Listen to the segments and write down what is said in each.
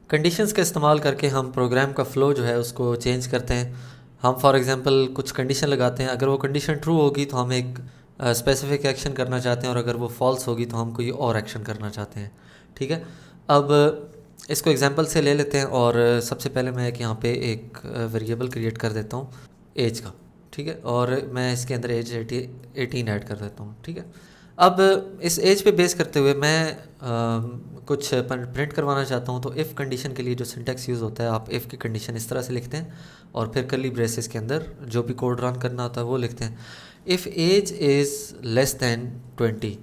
Conditions का इस्तेमाल करके हम प्रोग्राम का फ़्लो जो है उसको चेंज करते हैं। हम फॉर एग्ज़ाम्पल कुछ कंडीशन लगाते हैं, अगर वो कंडीशन ट्रू होगी तो हम एक स्पेसिफिक एक्शन करना चाहते हैं, और अगर वो फॉल्स होगी तो हम कोई और एक्शन करना चाहते हैं। ठीक है, अब इसको एग्जांपल से ले लेते हैं, और सबसे पहले मैं एक यहाँ पे एक वेरिएबल क्रिएट कर देता हूँ एज का। ठीक है, और मैं इसके अंदर एज 18 ऐड कर देता हूँ। ठीक है, अब इस एज पे बेस करते हुए मैं कुछ प्रिंट करवाना चाहता हूँ। तो इफ़ कंडीशन के लिए जो सिंटैक्स यूज़ होता है, आप इफ़ की कंडीशन इस तरह से लिखते हैं और फिर कर्ली ब्रेसेस के अंदर जो भी कोड रन करना होता है वो लिखते हैं। If age is less than 20,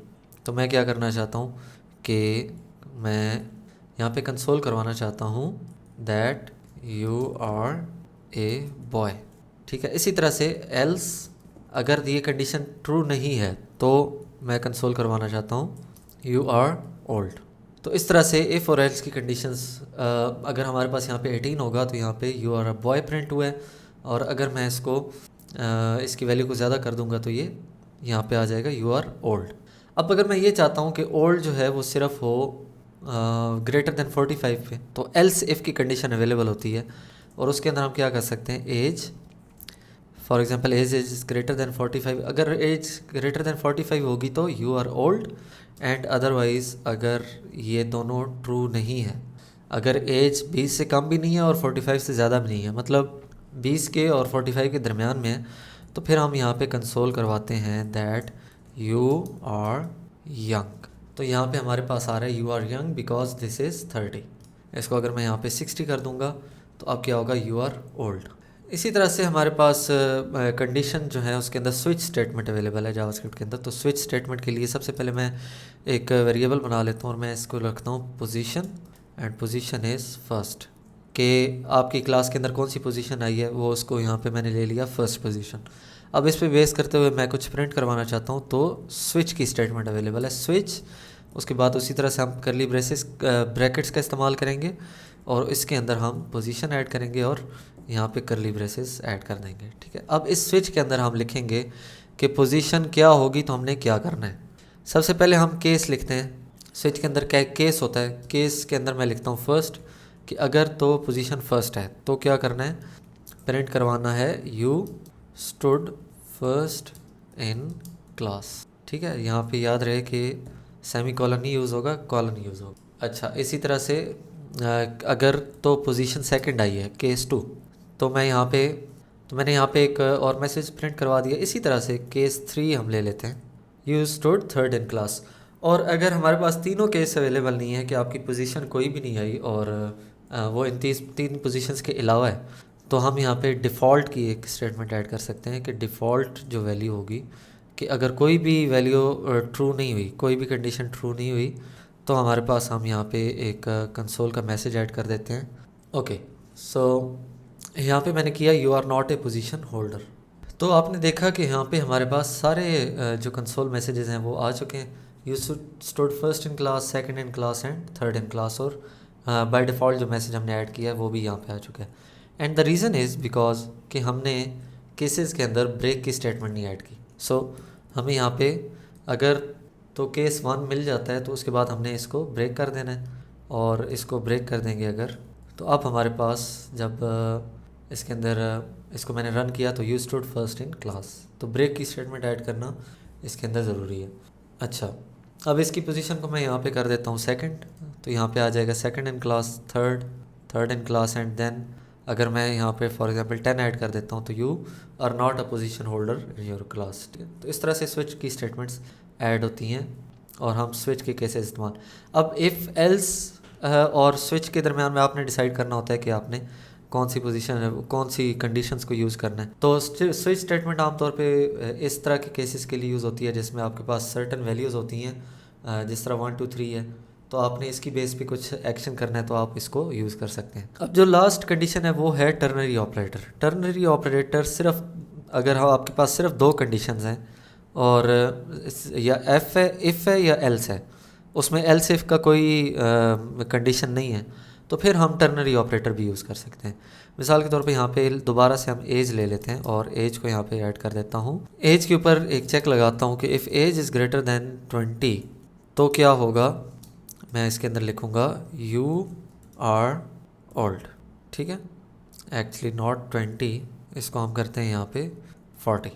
तो मैं क्या करना चाहता हूँ कि मैं यहाँ पे कंसोल करवाना चाहता हूँ that you are a boy. ठीक है, इसी तरह से एल्स अगर ये कंडीशन ट्रू नहीं है तो मैं कंसोल करवाना चाहता हूँ यू आर ओल्ड। तो इस तरह से इफ़ और एल्स की कंडीशंस अगर हमारे पास यहाँ पे 18 होगा तो यहाँ पे you are a boy print हुआ है, और अगर मैं इसको इसकी वैल्यू को ज़्यादा कर दूंगा तो ये यहाँ पे आ जाएगा यू आर ओल्ड। अब अगर मैं ये चाहता हूँ कि ओल्ड जो है वो सिर्फ हो ग्रेटर देन 45 पे, तो एल्स इफ़ की कंडीशन अवेलेबल होती है, और उसके अंदर हम क्या कर सकते हैं, as for example age is greater than 45। अगर एज ग्रेटर देन 45 होगी तो you are old, and otherwise अगर ये दोनों ट्रू नहीं है, अगर एज 20 से कम भी नहीं है और 45 से ज़्यादा भी नहीं है, मतलब 20 के और 45 के दरमियान में है, तो फिर हम यहाँ पे कंसोल करवाते हैं दैट यू आर यंग। तो यहाँ पे हमारे पास आ रहा है you are young because this is 30। इसको अगर मैं यहाँ पे 60 कर दूँगा तो अब क्या होगा, यू आर ओल्ड। इसी तरह से हमारे पास कंडीशन जो है उसके अंदर स्विच स्टेटमेंट अवेलेबल है जावास्क्रिप्ट के अंदर। तो स्विच स्टेटमेंट के लिए सबसे पहले मैं एक वेरिएबल बना लेता हूँ, और मैं इसको रखता हूँ position, and position is first. कि आपकी क्लास के अंदर कौन सी पोजीशन आई है वो उसको यहाँ पे मैंने ले लिया फर्स्ट पोजीशन। अब इस पे बेस करते हुए मैं कुछ प्रिंट करवाना चाहता हूँ, तो स्विच की स्टेटमेंट अवेलेबल है, स्विच। उसके बाद उसी तरह से हम कर्ली ब्रेसेस ब्रैकेट्स का इस्तेमाल करेंगे, और इसके अंदर हम पोजीशन ऐड करेंगे और यहाँ पे कर्ली ब्रेसेस ऐड कर देंगे। ठीक है, अब इस स्विच के अंदर हम लिखेंगे कि पोजीशन क्या होगी तो हमने क्या करना है। सबसे पहले हम केस लिखते हैं। स्विच के अंदर क्या केस होता है, केस के अंदर मैं लिखता हूँ फर्स्ट, कि अगर तो पोजीशन फर्स्ट है तो क्या करना है, प्रिंट करवाना है you stood first in class. ठीक है, यहाँ पे याद रहे कि सेमी कॉलन नहीं यूज़ होगा, कॉलन यूज़ होगा। अच्छा, इसी तरह से अगर तो पोजीशन सेकंड आई है, केस 2, तो मैं यहाँ पे तो मैंने यहाँ पे एक और मैसेज प्रिंट करवा दिया। इसी तरह से केस 3 हम ले लेते हैं, you stood third in class. और अगर हमारे पास तीनों केस अवेलेबल नहीं है कि आपकी पोजीशन कोई भी नहीं आई और वो इन तीन पोजीशंस के अलावा है, तो हम यहाँ पे डिफ़ॉल्ट की एक स्टेटमेंट ऐड कर सकते हैं कि डिफ़ॉल्ट जो वैल्यू होगी, कि अगर कोई भी वैल्यू ट्रू नहीं हुई, कोई भी कंडीशन ट्रू नहीं हुई, तो हमारे पास हम यहाँ पे एक कंसोल का मैसेज ऐड कर देते हैं। ओके, सो यहाँ पे मैंने किया you are not a position holder. तो आपने देखा कि यहाँ पे हमारे पास सारे जो कंसोल मैसेजेस हैं वो आ चुके हैं, you stood first in class, second in class and third in class, और बाय डिफ़ॉल्ट जो मैसेज हमने ऐड किया है वो भी यहाँ पे आ चुका है। And the reason is because कि हमने केसेस के अंदर ब्रेक की स्टेटमेंट नहीं ऐड की। सो हमें यहाँ पे अगर तो केस 1 मिल जाता है तो उसके बाद हमने इसको ब्रेक कर देना है, और इसको ब्रेक कर देंगे अगर, तो अब हमारे पास जब इसके अंदर इसको मैंने रन किया तो you stood first in class, तो ब्रेक की स्टेटमेंट ऐड करना इसके अंदर ज़रूरी है। अच्छा, अब इसकी पोजीशन को मैं यहाँ पे कर देता हूँ सेकंड, तो यहाँ पे आ जाएगा second in class, third in class, and then अगर मैं यहाँ पे फॉर एग्जांपल 10 ऐड कर देता हूँ तो you are not a position holder in your class. ठीक है, तो इस तरह से स्विच की स्टेटमेंट्स ऐड होती हैं और हम स्विच के केसेस इस्तेमाल। अब इफ़ एल्स और स्विच के दरमियान में आपने डिसाइड करना होता है कि आपने कौन सी पोजीशन है, कौन सी कंडीशंस को यूज़ करना है। तो स्विच स्टेटमेंट आमतौर पे इस तरह के केसेस के लिए यूज़ होती है जिसमें आपके पास सर्टन वैल्यूज़ होती हैं, जिस तरह 1 2 3 है, तो आपने इसकी बेस पे कुछ एक्शन करना है तो आप इसको यूज़ कर सकते हैं। अब जो लास्ट कंडीशन है वो है टर्नरी ऑपरेटर। टर्नरी ऑपरेटर सिर्फ अगर आपके पास सिर्फ 2 कंडीशंस हैं और या एफ है, इफ़ है या एल्स है, उसमें एल्स इफ़ का कोई कंडीशन नहीं है, तो फिर हम टर्नरी ऑपरेटर भी यूज़ कर सकते हैं। मिसाल के तौर पे यहाँ पे दोबारा से हम एज ले लेते हैं और एज को यहाँ पे ऐड कर देता हूँ। एज के ऊपर एक चेक लगाता हूँ कि if age is greater than 20 तो क्या होगा, मैं इसके अंदर लिखूँगा यू आर ओल्ड, ठीक है। एक्चुअली नॉट 20, इसको हम करते हैं यहाँ पे 40।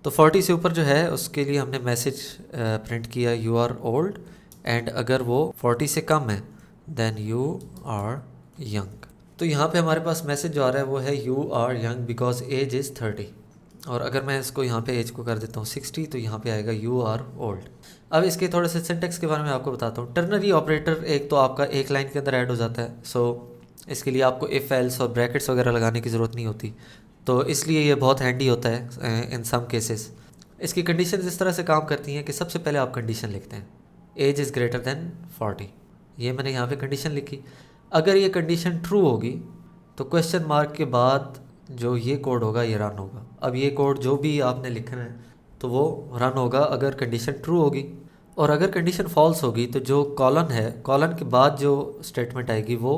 तो 40 से ऊपर जो है उसके लिए हमने मैसेज प्रिंट किया यू आर ओल्ड, एंड अगर वो 40 से कम है देन यू आर यंग। तो यहाँ पे हमारे पास मैसेज जो आ रहा है वो है you are young because age is 30। और अगर मैं इसको यहाँ पे एज को कर देता हूँ 60 तो यहाँ पे आएगा यू आर ओल्ड। अब इसके थोड़े से सिंटेक्स के बारे में आपको बताता हूँ। टर्नरी ऑपरेटर एक तो आपका एक लाइन के अंदर ऐड हो जाता है, सो इसके लिए आपको इफ़ एल्स और ब्रैकेट्स वगैरह लगाने की ज़रूरत नहीं होती, तो इसलिए ये बहुत हैंडी होता है इन सम केसेस। इसकी कंडीशन इस तरह से काम करती हैं कि सबसे पहले आप कंडीशन लिखते हैं एज इज़ ग्रेटर देन 40, ये मैंने यहाँ पे कंडीशन लिखी। अगर ये कंडीशन ट्रू होगी तो क्वेश्चन मार्क के बाद जो ये कोड होगा ये रन होगा। अब ये कोड जो भी आपने लिखना है तो वो रन होगा अगर कंडीशन ट्रू होगी। और अगर कंडीशन फॉल्स होगी तो जो कॉलन है, कॉलन के बाद जो स्टेटमेंट आएगी वो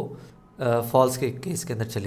फॉल्स के केस के अंदर चलेगी।